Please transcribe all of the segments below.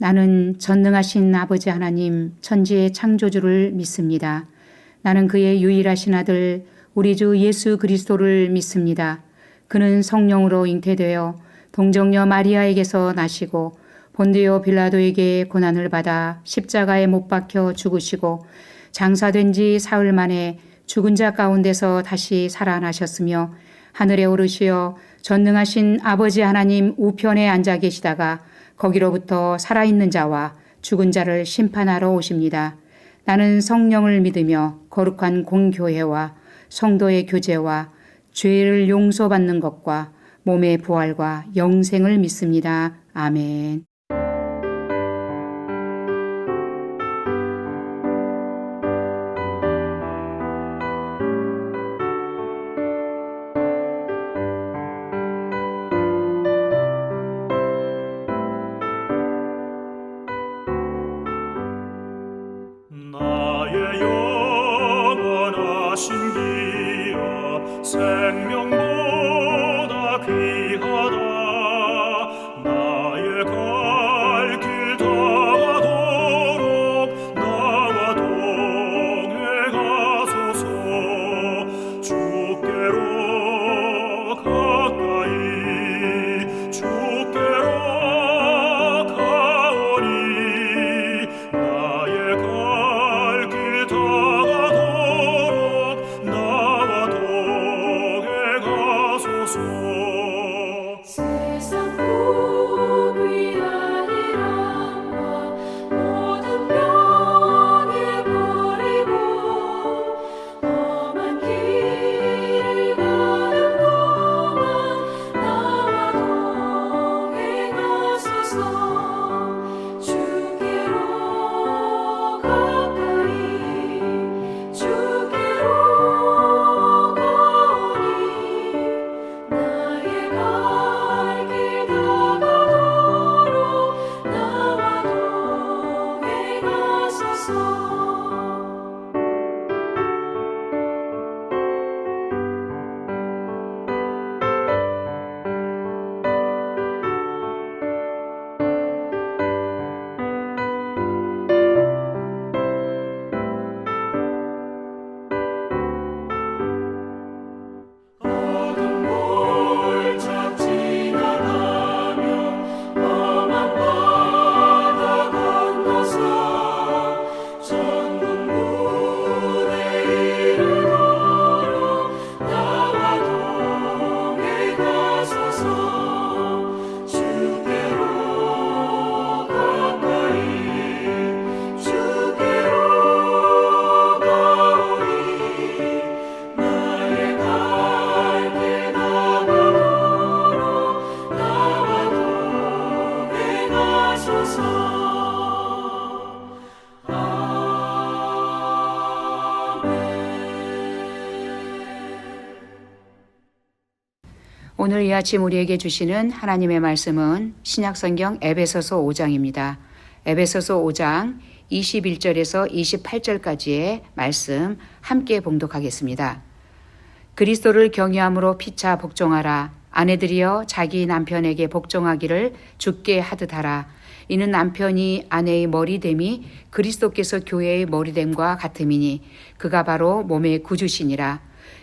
나는 전능하신 아버지 하나님 천지의 창조주를 믿습니다. 나는 그의 유일하신 아들 우리 주 예수 그리스도를 믿습니다. 그는 성령으로 잉태되어 동정녀 마리아에게서 나시고 본디오 빌라도에게 고난을 받아 십자가에 못 박혀 죽으시고 장사된 지 사흘 만에 죽은 자 가운데서 다시 살아나셨으며 하늘에 오르시어 전능하신 아버지 하나님 우편에 앉아 계시다가 거기로부터 살아있는 자와 죽은 자를 심판하러 오십니다. 나는 성령을 믿으며 거룩한 공교회와 성도의 교제와 죄를 용서받는 것과 몸의 부활과 영생을 믿습니다. 아멘. 나의 영원하신 기여 생명보다 귀하다. 나의 갈 길 다가도록 나와 동행하소서. 주께로 가까이 주께로 가오니 나의 갈 길 다가도록 나와 동행하소서. 세상 복 위하리라 모든 병에 버리고 험한 길을 가는 동안 나와 동행하소서. 주께로 가까이 주께로 가오니 나의 갈 길 다가도록 나와 동행하소서. 어둠 몰짝 지나가며 험한 바다 건너서 전문 문에 이르도록 나와 동행하소서. 주께로 가까이 주께로 가오니 나의 갈 길 다가도록 나와 동행하소서. 오늘 이 아침 우리에게 주시는 하나님의 말씀은 신약성경 에베소서 5장입니다. 에베소서 5장 21절에서 28절까지의 말씀 함께 봉독하겠습니다. 그리스도를 경외함으로 피차 복종하라. 아내들이여 자기 남편에게 복종하기를 주께 하듯 하라. 이는 남편이 아내의 머리됨이 그리스도께서 교회의 머리됨과 같음이니 그가 바로 몸의 구주시니라.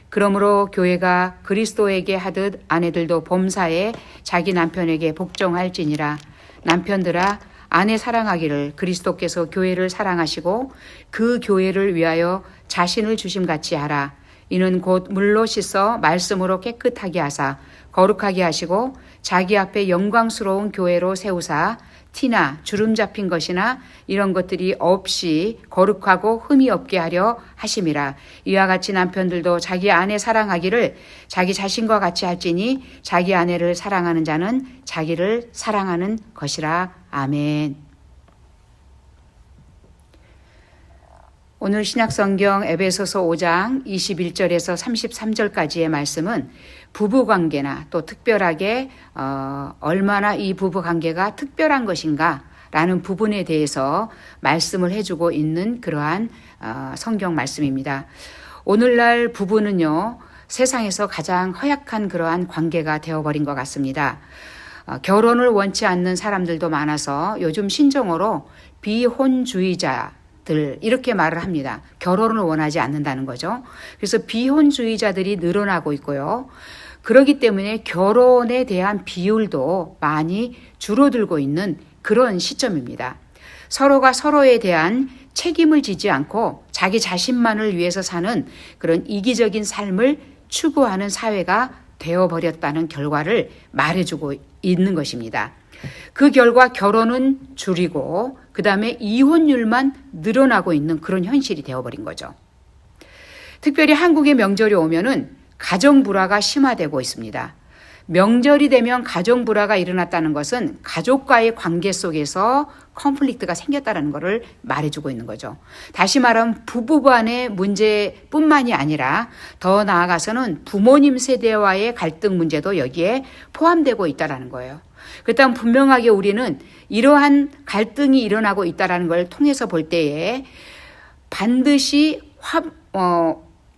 그러므로 교회가 그리스도에게 하듯 아내들도 범사에 자기 남편에게 복종할지니라. 남편들아 아내 사랑하기를 그리스도께서 교회를 사랑하시고 그 교회를 위하여 자신을 주심같이 하라. 이는 곧 물로 씻어 말씀으로 깨끗하게 하사 거룩하게 하시고 자기 앞에 영광스러운 교회로 세우사 티나 주름 잡힌 것이나 이런 것들이 없이 거룩하고 흠이 없게 하려 하심이라. 이와 같이 남편들도 자기 아내 사랑하기를 자기 자신과 같이 할지니 자기 아내를 사랑하는 자는 자기를 사랑하는 것이라. 아멘. 오늘 신약성경 에베소서 5장 21절에서 33절까지의 말씀은 부부관계나 또 특별하게 얼마나 이 부부관계가 특별한 것인가 라는 부분에 대해서 말씀을 해주고 있는 그러한 성경 말씀입니다. 오늘날 부부는요 세상에서 가장 허약한 그러한 관계가 되어버린 것 같습니다. 결혼을 원치 않는 사람들도 많아서 요즘 신종어로 비혼주의자들 이렇게 말을 합니다. 결혼을 원하지 않는다는 거죠. 그래서 비혼주의자들이 늘어나고 있고요. 그렇기 때문에 결혼에 대한 비율도 많이 줄어들고 있는 그런 시점입니다. 서로가 서로에 대한 책임을 지지 않고 자기 자신만을 위해서 사는 그런 이기적인 삶을 추구하는 사회가 되어버렸다는 결과를 말해주고 있는 것입니다. 그 결과 결혼은 줄이고 그 다음에 이혼율만 늘어나고 있는 그런 현실이 되어버린 거죠. 특별히 한국의 명절이 오면은 가정 불화가 심화되고 있습니다. 명절이 되면 가정 불화가 일어났다는 것은 가족과의 관계 속에서 컨플릭트가 생겼다는 것을 말해주고 있는 거죠. 다시 말하면 부부 간의 문제뿐만이 아니라 더 나아가서는 부모님 세대와의 갈등 문제도 여기에 포함되고 있다는 거예요. 그렇다면 분명하게 우리는 이러한 갈등이 일어나고 있다는 걸 통해서 볼 때에 반드시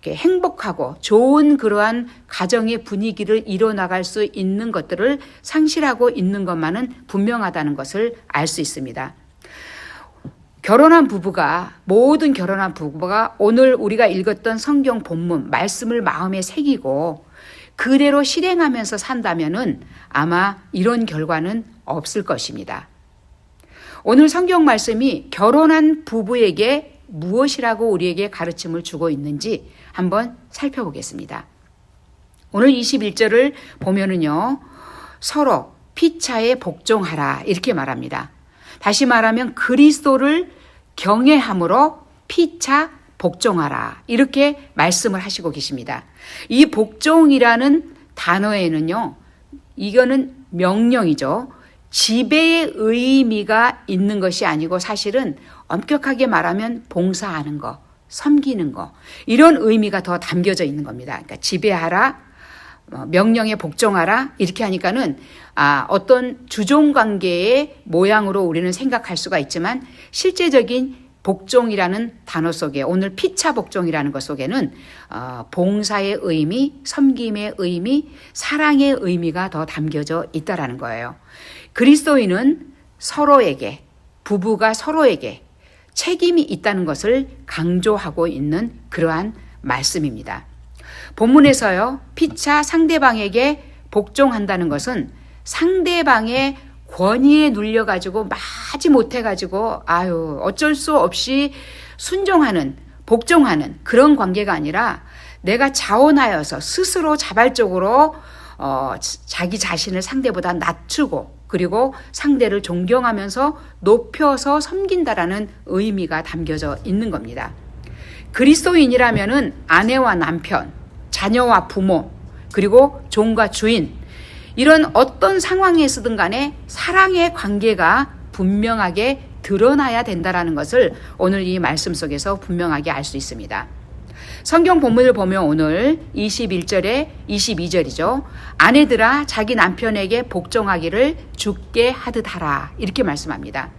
이렇게 행복하고 좋은 그러한 가정의 분위기를 이뤄나갈 수 있는 것들을 상실하고 있는 것만은 분명하다는 것을 알 수 있습니다. 모든 결혼한 부부가 오늘 우리가 읽었던 성경 본문, 말씀을 마음에 새기고 그대로 실행하면서 산다면은 아마 이런 결과는 없을 것입니다. 오늘 성경 말씀이 결혼한 부부에게 무엇이라고 우리에게 가르침을 주고 있는지 한번 살펴보겠습니다. 오늘 21절을 보면은요, 서로 피차에 복종하라 이렇게 말합니다. 다시 말하면 그리스도를 경외함으로 피차 복종하라 이렇게 말씀을 하시고 계십니다. 이 복종이라는 단어에는요, 이거는 명령이죠. 지배의 의미가 있는 것이 아니고 사실은 엄격하게 말하면 봉사하는 거, 섬기는 거 이런 의미가 더 담겨져 있는 겁니다. 그러니까 지배하라, 명령에 복종하라 이렇게 하니까는 어떤 주종관계의 모양으로 우리는 생각할 수가 있지만 실제적인 복종이라는 단어 속에 오늘 피차 복종이라는 것 속에는 봉사의 의미, 섬김의 의미, 사랑의 의미가 더 담겨져 있다라는 거예요. 그리스도인은 서로에게, 부부가 서로에게 책임이 있다는 것을 강조하고 있는 그러한 말씀입니다. 본문에서요, 피차 상대방에게 복종한다는 것은 상대방의 권위에 눌려가지고 마지 못해가지고 어쩔 수 없이 순종하는, 복종하는 그런 관계가 아니라 내가 자원하여서 스스로 자발적으로 자기 자신을 상대보다 낮추고 그리고 상대를 존경하면서 높여서 섬긴다라는 의미가 담겨져 있는 겁니다. 그리스도인이라면은 아내와 남편, 자녀와 부모, 그리고 종과 주인 이런 어떤 상황에서든 간에 사랑의 관계가 분명하게 드러나야 된다라는 것을 오늘 이 말씀 속에서 분명하게 알 수 있습니다. 성경 본문을 보면 오늘 21절에 22절이죠. 아내들아 자기 남편에게 복종하기를 주께 하듯 하라 이렇게 말씀합니다.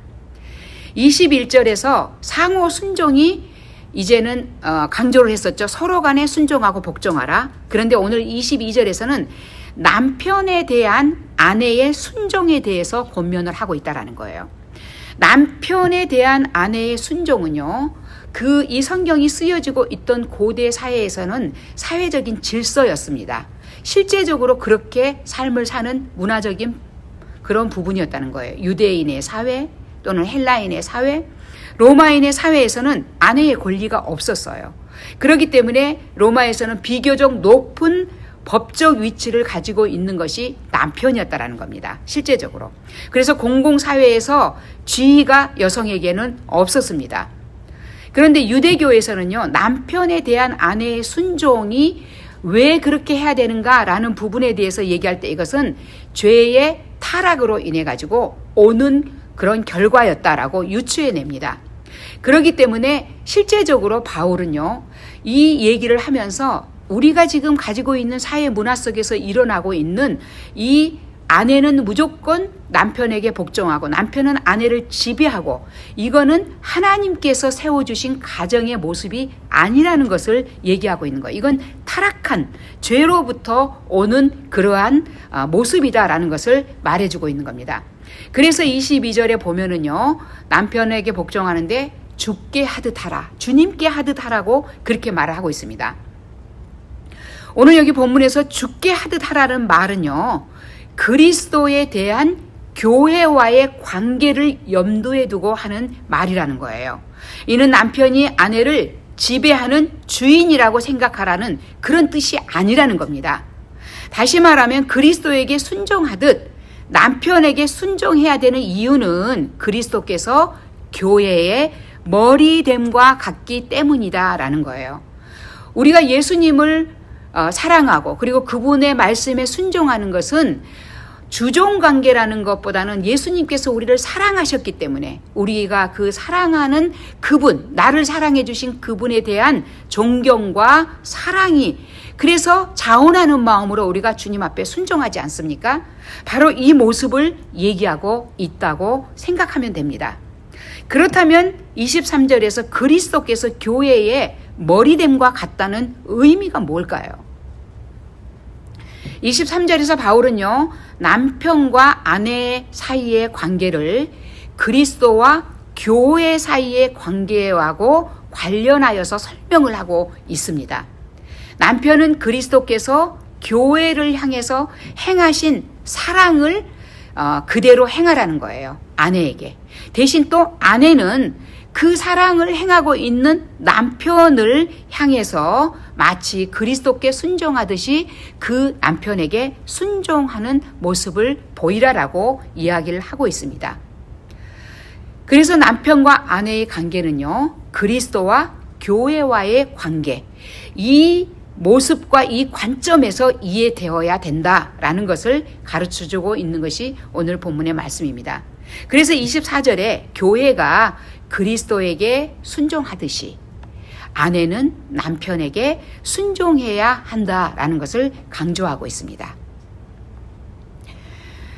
21절에서 상호 순종이 이제는 강조를 했었죠. 서로 간에 순종하고 복종하라. 그런데 오늘 22절에서는 남편에 대한 아내의 순종에 대해서 권면을 하고 있다라는 거예요. 남편에 대한 아내의 순종은요, 이 성경이 쓰여지고 있던 고대 사회에서는 사회적인 질서였습니다. 실제적으로 그렇게 삶을 사는 문화적인 그런 부분이었다는 거예요. 유대인의 사회 또는 헬라인의 사회, 로마인의 사회에서는 아내의 권리가 없었어요. 그렇기 때문에 로마에서는 비교적 높은 법적 위치를 가지고 있는 것이 남편이었다라는 겁니다. 실제적으로. 그래서 공공사회에서 지위가 여성에게는 없었습니다. 그런데 유대교에서는요, 남편에 대한 아내의 순종이 왜 그렇게 해야 되는가라는 부분에 대해서 얘기할 때 이것은 죄의 타락으로 인해 가지고 오는 그런 결과였다라고 유추해냅니다. 그렇기 때문에 실제적으로 바울은요, 이 얘기를 하면서 우리가 지금 가지고 있는 사회 문화 속에서 일어나고 있는 이 아내는 무조건 남편에게 복종하고 남편은 아내를 지배하고 이거는 하나님께서 세워주신 가정의 모습이 아니라는 것을 얘기하고 있는 거예요. 이건 타락한 죄로부터 오는 그러한 모습이다라는 것을 말해주고 있는 겁니다. 그래서 22절에 보면은요, 남편에게 복종하는데 주께 하듯 하라, 주님께 하듯 하라고 그렇게 말을 하고 있습니다. 오늘 여기 본문에서 주께 하듯 하라는 말은요, 그리스도에 대한 교회와의 관계를 염두에 두고 하는 말이라는 거예요. 이는 남편이 아내를 지배하는 주인이라고 생각하라는 그런 뜻이 아니라는 겁니다. 다시 말하면 그리스도에게 순종하듯 남편에게 순종해야 되는 이유는 그리스도께서 교회의 머리됨과 같기 때문이다라는 거예요. 우리가 예수님을 사랑하고 그리고 그분의 말씀에 순종하는 것은 주종관계라는 것보다는 예수님께서 우리를 사랑하셨기 때문에 우리가 그 사랑하는 그분, 나를 사랑해 주신 그분에 대한 존경과 사랑이, 그래서 자원하는 마음으로 우리가 주님 앞에 순종하지 않습니까? 바로 이 모습을 얘기하고 있다고 생각하면 됩니다. 그렇다면 23절에서 그리스도께서 교회의 머리됨과 같다는 의미가 뭘까요? 23절에서 바울은요, 남편과 아내 사이의 관계를 그리스도와 교회 사이의 관계하고 관련하여서 설명을 하고 있습니다. 남편은 그리스도께서 교회를 향해서 행하신 사랑을 그대로 행하라는 거예요. 아내에게. 대신 또 아내는 그 사랑을 행하고 있는 남편을 향해서 마치 그리스도께 순종하듯이 그 남편에게 순종하는 모습을 보이라라고 이야기를 하고 있습니다. 그래서 남편과 아내의 관계는요, 그리스도와 교회와의 관계, 이 모습과 이 관점에서 이해되어야 된다라는 것을 가르쳐주고 있는 것이 오늘 본문의 말씀입니다. 그래서 24절에 교회가 그리스도에게 순종하듯이 아내는 남편에게 순종해야 한다라는 것을 강조하고 있습니다.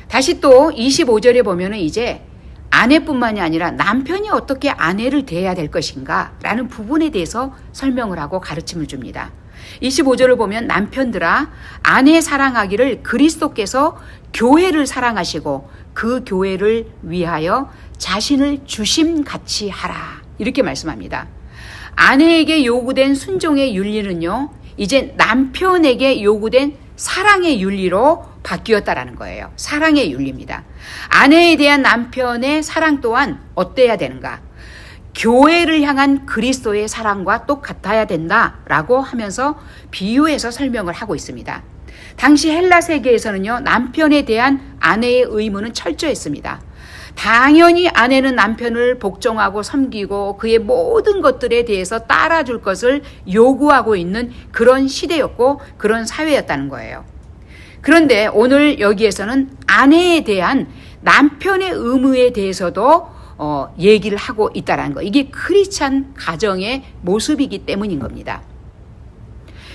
다시 또 25절에 보면은 이제 아내뿐만이 아니라 남편이 어떻게 아내를 대해야 될 것인가 라는 부분에 대해서 설명을 하고 가르침을 줍니다. 25절을 보면 남편들아 아내 사랑하기를 그리스도께서 교회를 사랑하시고 그 교회를 위하여 자신을 주심같이 하라, 이렇게 말씀합니다. 아내에게 요구된 순종의 윤리는요, 이제 남편에게 요구된 사랑의 윤리로 바뀌었다라는 거예요. 사랑의 윤리입니다. 아내에 대한 남편의 사랑 또한 어때야 되는가? 교회를 향한 그리스도의 사랑과 똑같아야 된다라고 하면서 비유해서 설명을 하고 있습니다. 당시 헬라 세계에서는요, 남편에 대한 아내의 의무는 철저했습니다. 당연히 아내는 남편을 복종하고 섬기고 그의 모든 것들에 대해서 따라줄 것을 요구하고 있는 그런 시대였고 그런 사회였다는 거예요. 그런데 오늘 여기에서는 아내에 대한 남편의 의무에 대해서도 얘기를 하고 있다는 거. 이게 크리스찬 가정의 모습이기 때문인 겁니다.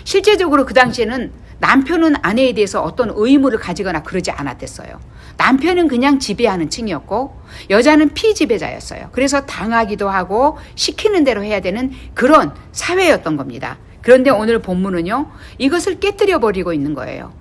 실제적으로 그 당시에는 남편은 아내에 대해서 어떤 의무를 가지거나 그러지 않았댔어요. 남편은 그냥 지배하는 층이었고 여자는 피지배자였어요. 그래서 당하기도 하고 시키는 대로 해야 되는 그런 사회였던 겁니다. 그런데 오늘 본문은요, 이것을 깨뜨려 버리고 있는 거예요.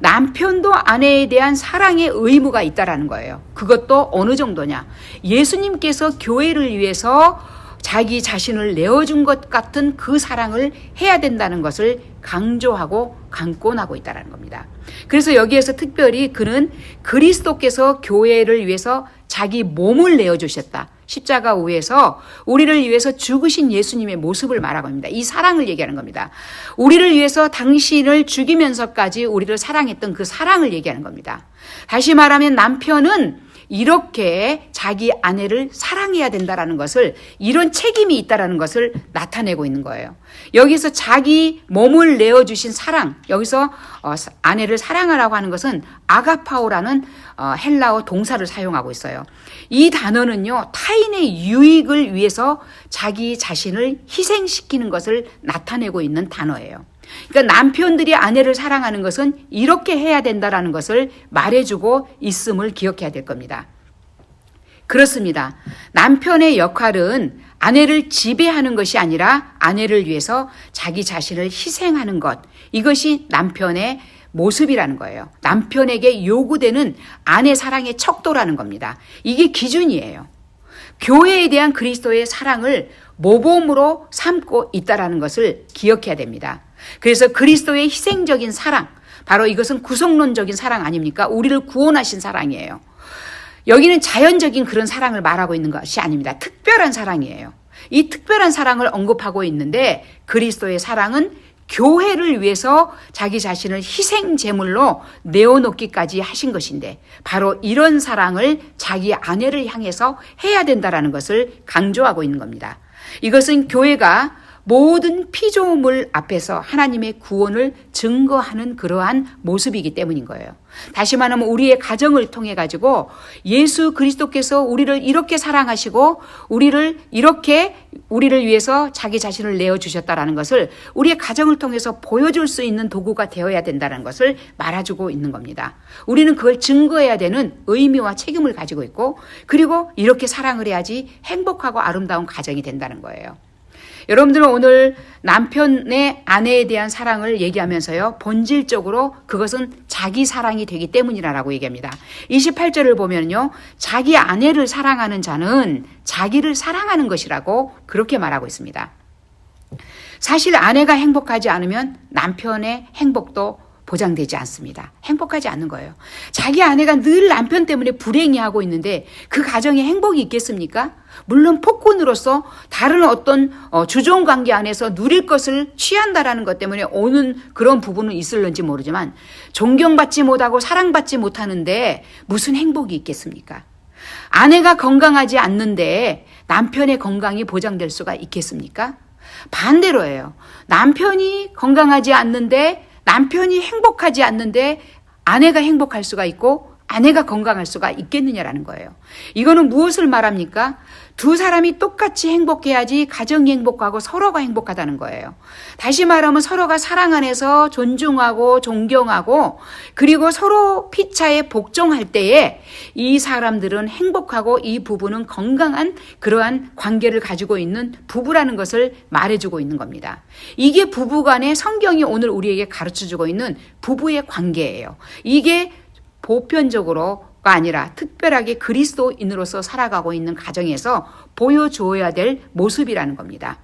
남편도 아내에 대한 사랑의 의무가 있다라는 거예요. 그것도 어느 정도냐? 예수님께서 교회를 위해서 자기 자신을 내어준 것 같은 그 사랑을 해야 된다는 것을 강조하고 강권하고 있다는 겁니다. 그래서 여기에서 특별히 그는 그리스도께서 교회를 위해서 자기 몸을 내어주셨다. 십자가 위에서 우리를 위해서 죽으신 예수님의 모습을 말하고 있습니다. 이 사랑을 얘기하는 겁니다. 우리를 위해서 당신을 죽이면서까지 우리를 사랑했던 그 사랑을 얘기하는 겁니다. 다시 말하면 남편은 이렇게 자기 아내를 사랑해야 된다라는 것을, 이런 책임이 있다라는 것을 나타내고 있는 거예요. 여기서 자기 몸을 내어주신 사랑, 여기서 아내를 사랑하라고 하는 것은 아가파오라는 헬라어 동사를 사용하고 있어요. 이 단어는요, 타인의 유익을 위해서 자기 자신을 희생시키는 것을 나타내고 있는 단어예요. 그러니까 남편들이 아내를 사랑하는 것은 이렇게 해야 된다라는 것을 말해주고 있음을 기억해야 될 겁니다. 그렇습니다. 남편의 역할은 아내를 지배하는 것이 아니라 아내를 위해서 자기 자신을 희생하는 것. 이것이 남편의 모습이라는 거예요. 남편에게 요구되는 아내 사랑의 척도라는 겁니다. 이게 기준이에요. 교회에 대한 그리스도의 사랑을 모범으로 삼고 있다는 것을 기억해야 됩니다. 그래서 그리스도의 희생적인 사랑, 바로 이것은 구속론적인 사랑 아닙니까? 우리를 구원하신 사랑이에요. 여기는 자연적인 그런 사랑을 말하고 있는 것이 아닙니다. 특별한 사랑이에요. 이 특별한 사랑을 언급하고 있는데 그리스도의 사랑은 교회를 위해서 자기 자신을 희생 제물로 내어놓기까지 하신 것인데 바로 이런 사랑을 자기 아내를 향해서 해야 된다는 것을 강조하고 있는 겁니다. 이것은 교회가 모든 피조물 앞에서 하나님의 구원을 증거하는 그러한 모습이기 때문인 거예요. 다시 말하면 우리의 가정을 통해 가지고 예수 그리스도께서 우리를 이렇게 사랑하시고 우리를 위해서 자기 자신을 내어주셨다라는 것을 우리의 가정을 통해서 보여줄 수 있는 도구가 되어야 된다는 것을 말해주고 있는 겁니다. 우리는 그걸 증거해야 되는 의미와 책임을 가지고 있고 그리고 이렇게 사랑을 해야지 행복하고 아름다운 가정이 된다는 거예요. 여러분들은 오늘 남편의 아내에 대한 사랑을 얘기하면서요. 본질적으로 그것은 자기 사랑이 되기 때문이라고 얘기합니다. 28절을 보면요. 자기 아내를 사랑하는 자는 자기를 사랑하는 것이라고 그렇게 말하고 있습니다. 사실 아내가 행복하지 않으면 남편의 행복도 보장되지 않습니다. 행복하지 않는 거예요. 자기 아내가 늘 남편 때문에 불행해하고 있는데 그 가정에 행복이 있겠습니까? 물론 폭군으로서 다른 어떤 주종 관계 안에서 누릴 것을 취한다라는 것 때문에 오는 그런 부분은 있을런지 모르지만 존경받지 못하고 사랑받지 못하는데 무슨 행복이 있겠습니까? 아내가 건강하지 않는데 남편의 건강이 보장될 수가 있겠습니까? 반대로예요. 남편이 건강하지 않는데 남편이 행복하지 않는데 아내가 행복할 수가 있고 아내가 건강할 수가 있겠느냐라는 거예요. 이거는 무엇을 말합니까? 두 사람이 똑같이 행복해야지 가정이 행복하고 서로가 행복하다는 거예요. 다시 말하면 서로가 사랑 안에서 존중하고 존경하고 그리고 서로 피차에 복종할 때에 이 사람들은 행복하고 이 부부는 건강한 그러한 관계를 가지고 있는 부부라는 것을 말해주고 있는 겁니다. 이게 부부간의 성경이 오늘 우리에게 가르쳐주고 있는 부부의 관계예요. 이게 보편적으로가 아니라 특별하게 그리스도인으로서 살아가고 있는 가정에서 보여줘야 될 모습이라는 겁니다.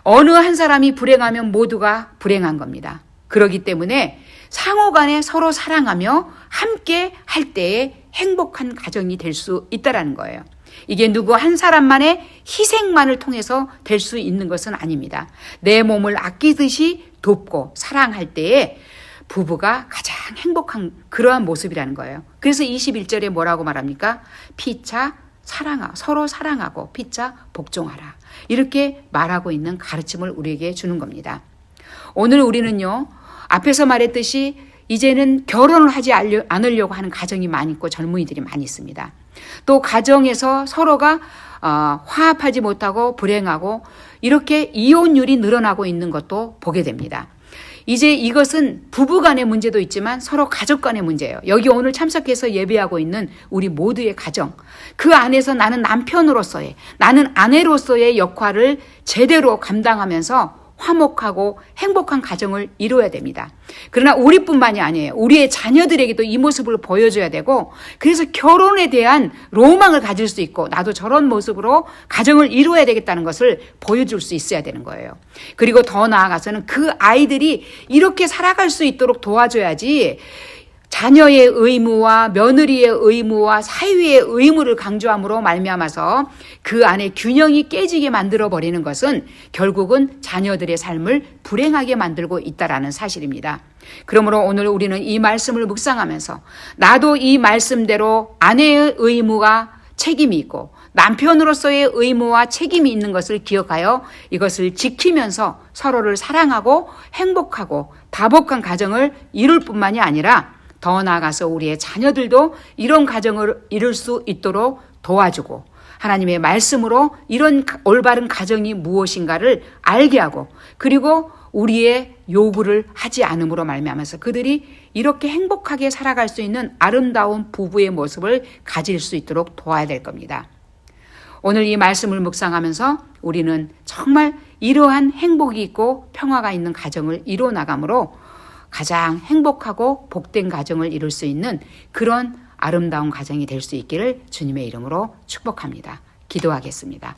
어느 한 사람이 불행하면 모두가 불행한 겁니다. 그렇기 때문에 상호간에 서로 사랑하며 함께 할 때에 행복한 가정이 될 수 있다는 거예요. 이게 누구 한 사람만의 희생만을 통해서 될 수 있는 것은 아닙니다. 내 몸을 아끼듯이 돕고 사랑할 때에 부부가 가장 행복한 그러한 모습이라는 거예요. 그래서 21절에 뭐라고 말합니까? 피차 사랑하고 서로 사랑하고 피차 복종하라. 이렇게 말하고 있는 가르침을 우리에게 주는 겁니다. 오늘 우리는요. 앞에서 말했듯이 이제는 결혼을 하지 않으려고 하는 가정이 많이 있고 젊은이들이 많이 있습니다. 또 가정에서 서로가 화합하지 못하고 불행하고 이렇게 이혼율이 늘어나고 있는 것도 보게 됩니다. 이제 이것은 부부간의 문제도 있지만 서로 가족 간의 문제예요. 여기 오늘 참석해서 예배하고 있는 우리 모두의 가정. 그 안에서 나는 남편으로서의, 나는 아내로서의 역할을 제대로 감당하면서 화목하고 행복한 가정을 이루어야 됩니다. 그러나 우리뿐만이 아니에요. 우리의 자녀들에게도 이 모습을 보여줘야 되고 그래서 결혼에 대한 로망을 가질 수 있고 나도 저런 모습으로 가정을 이루어야 되겠다는 것을 보여줄 수 있어야 되는 거예요. 그리고 더 나아가서는 그 아이들이 이렇게 살아갈 수 있도록 도와줘야지 자녀의 의무와 며느리의 의무와 사위의 의무를 강조함으로 말미암아서 그 안에 균형이 깨지게 만들어버리는 것은 결국은 자녀들의 삶을 불행하게 만들고 있다는 사실입니다. 그러므로 오늘 우리는 이 말씀을 묵상하면서 나도 이 말씀대로 아내의 의무와 책임이 있고 남편으로서의 의무와 책임이 있는 것을 기억하여 이것을 지키면서 서로를 사랑하고 행복하고 다복한 가정을 이룰 뿐만이 아니라 더 나아가서 우리의 자녀들도 이런 가정을 이룰 수 있도록 도와주고 하나님의 말씀으로 이런 올바른 가정이 무엇인가를 알게 하고 그리고 우리의 요구를 하지 않음으로 말미암아서 그들이 이렇게 행복하게 살아갈 수 있는 아름다운 부부의 모습을 가질 수 있도록 도와야 될 겁니다. 오늘 이 말씀을 묵상하면서 우리는 정말 이러한 행복이 있고 평화가 있는 가정을 이루어 나감으로 가장 행복하고 복된 가정을 이룰 수 있는 그런 아름다운 가정이 될 수 있기를 주님의 이름으로 축복합니다. 기도하겠습니다.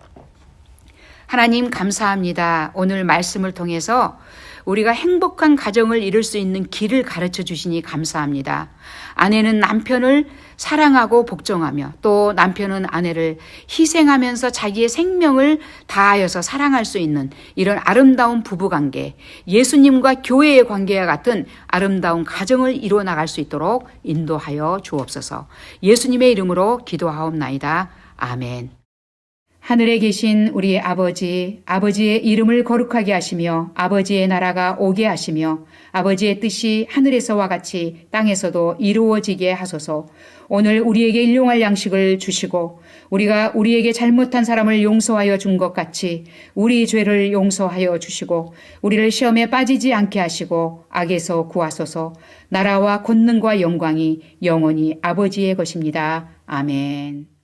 하나님 감사합니다. 오늘 말씀을 통해서 우리가 행복한 가정을 이룰 수 있는 길을 가르쳐 주시니 감사합니다. 아내는 남편을 사랑하고 복종하며 또 남편은 아내를 희생하면서 자기의 생명을 다하여서 사랑할 수 있는 이런 아름다운 부부관계, 예수님과 교회의 관계와 같은 아름다운 가정을 이루어 나갈 수 있도록 인도하여 주옵소서. 예수님의 이름으로 기도하옵나이다. 아멘. 하늘에 계신 우리 아버지, 아버지의 이름을 거룩하게 하시며 아버지의 나라가 오게 하시며 아버지의 뜻이 하늘에서와 같이 땅에서도 이루어지게 하소서. 오늘 우리에게 일용할 양식을 주시고 우리가 우리에게 잘못한 사람을 용서하여 준 것 같이 우리 죄를 용서하여 주시고 우리를 시험에 빠지지 않게 하시고 악에서 구하소서. 나라와 권능과 영광이 영원히 아버지의 것입니다. 아멘.